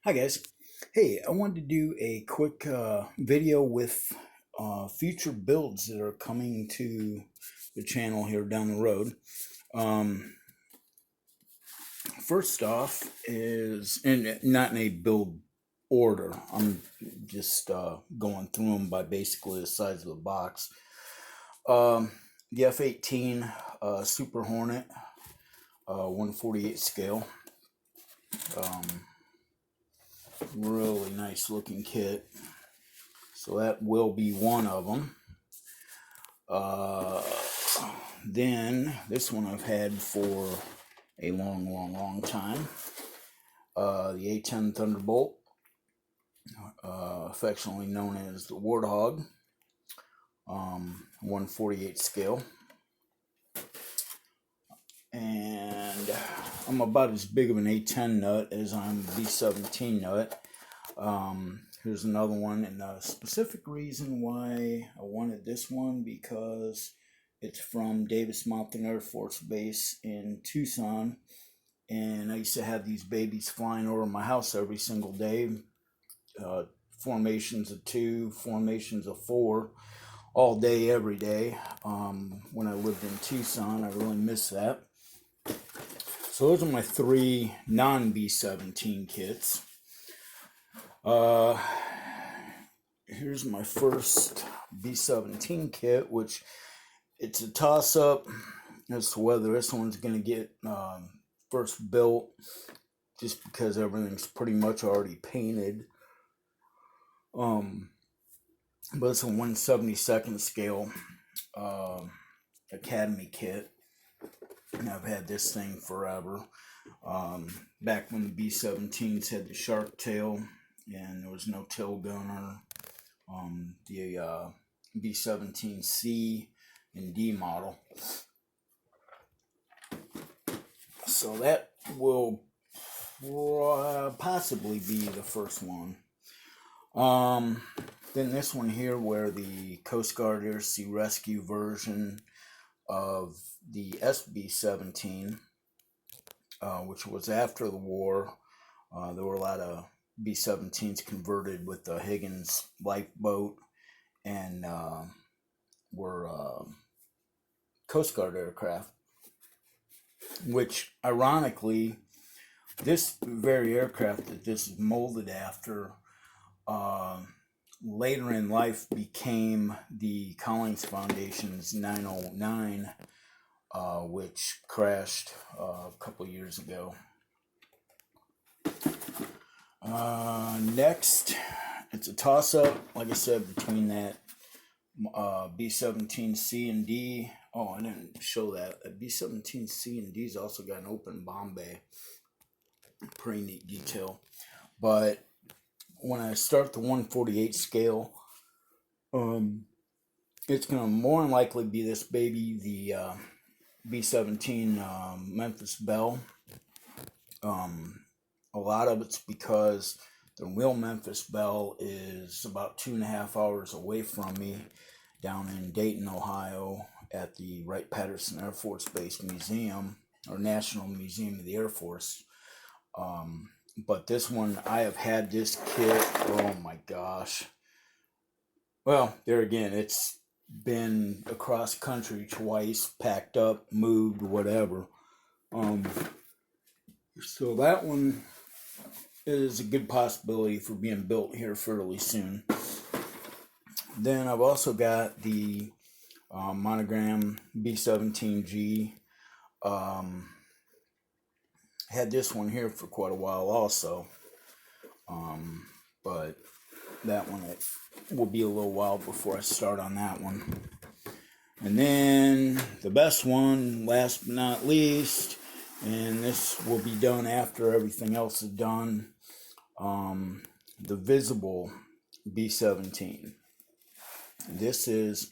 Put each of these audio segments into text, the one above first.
Hi guys. Hey, I wanted to do a quick video with future builds that are coming to the channel here down the road. Um, First off is, and not in a build order, I'm just going through them by basically the size of the box. The F18 Super Hornet 148 scale. Really nice looking kit. So that will be one of them. Then this one I've had for a long time. The A10 Thunderbolt, affectionately known as the Warthog, 148 scale. And I'm about as big of an A10 nut as I'm a B17 nut. Here's another one, and the specific reason why I wanted this one because it's from Davis Mountain Air Force Base in Tucson, and I used to have these babies flying over my house every single day, formations of 2, formations of 4, all day, every day. When I lived in Tucson, I really miss that. So those are my 3 non-B17 kits. Here's my first B17 kit, which it's a toss-up as to whether this one's going to get first built, just because everything's pretty much already painted. But it's a 1/72nd scale Academy kit, and I've had this thing forever. Back when the B17s had the shark tail and there was no tail gunner. The B17 C and D model. So that will possibly be the first one. Then this one here, where the Coast Guard Air Sea Rescue version of the SB17, which was after the war. There were a lot of B-17s converted with the Higgins lifeboat, and were Coast Guard aircraft, which ironically, this very aircraft that this is molded after later in life became the Collins Foundation's 909, which crashed a couple years ago. Next, it's a toss-up, like I said, between that B17 C and D. Oh, I didn't show that. A B17 C and D's also got an open bomb bay. Pretty neat detail. But when I start the 148 scale, it's going to more than likely be this baby, the B17 Memphis Bell. A lot of it's because the real Memphis Bell is about 2.5 hours away from me down in Dayton, Ohio, at the Wright-Patterson Air Force Base Museum, or National Museum of the Air Force. But this one, I have had this kit, oh my gosh. Well, there again, it's been across country twice, packed up, moved, whatever. So that one is a good possibility for being built here fairly soon. Then I've also got the Monogram B17g. Had this one here for quite a while also, but that one, it will be a little while before I start on that one. And then the best one, last but not least, and this will be done after everything else is done, the visible B17. This is,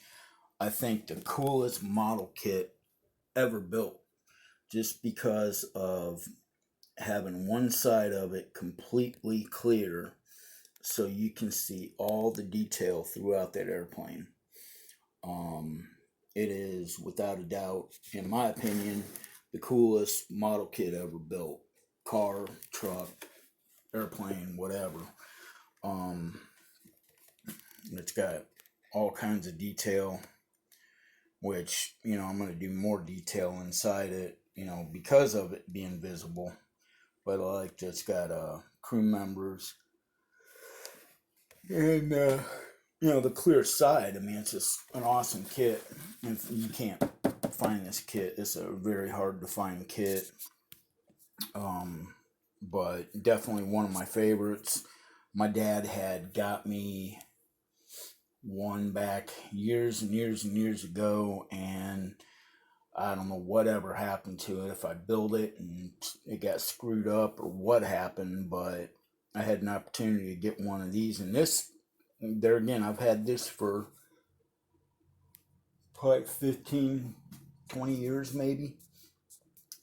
I think, the coolest model kit ever built, just because of having one side of it completely clear so you can see all the detail throughout that airplane. It is, without a doubt, in my opinion, the coolest model kit ever built. Car, truck, airplane, whatever. It's got all kinds of detail, which, I'm going to do more detail inside it, because of it being visible. But I like that it's got crew members and, the clear side. I mean, it's just an awesome kit. If you can't find this kit, it's a very hard to find kit. But definitely one of my favorites. My dad had got me one back years and years and years ago, and I don't know whatever happened to it, if I built it and it got screwed up or what happened, but I had an opportunity to get one of these. And this, there again, I've had this for probably 15, 20 years maybe.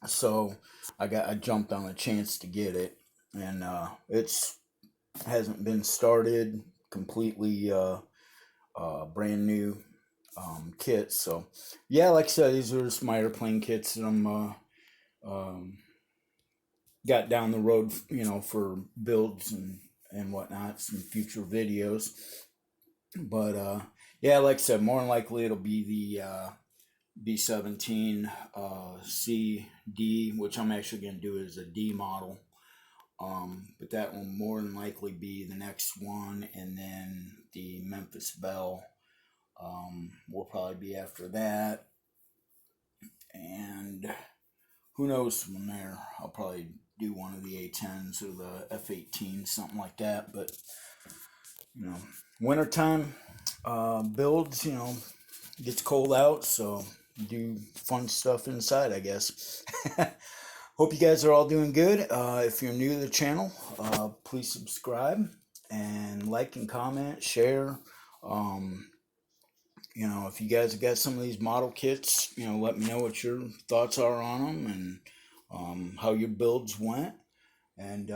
So I jumped on a chance to get it, and it's hasn't been started completely. Brand new kits. So yeah, like I said, these are just my airplane kits that I'm got down the road, for builds and whatnot, some future videos. But yeah, like I said, more than likely it'll be the B17 CD, which I'm actually going to do as a D model. But that will more than likely be the next one, and then the Memphis Bell will probably be after that, and who knows from there. I'll probably do one of the A10s or the F18, something like that. But wintertime builds, gets cold out, so do fun stuff inside, I guess. Hope you guys are all doing good. If you're new to the channel, please subscribe and like and comment, share. If you guys have got some of these model kits, let me know what your thoughts are on them and how your builds went, and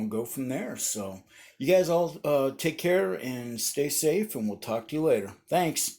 go from there. So you guys all take care and stay safe, and we'll talk to you later. Thanks.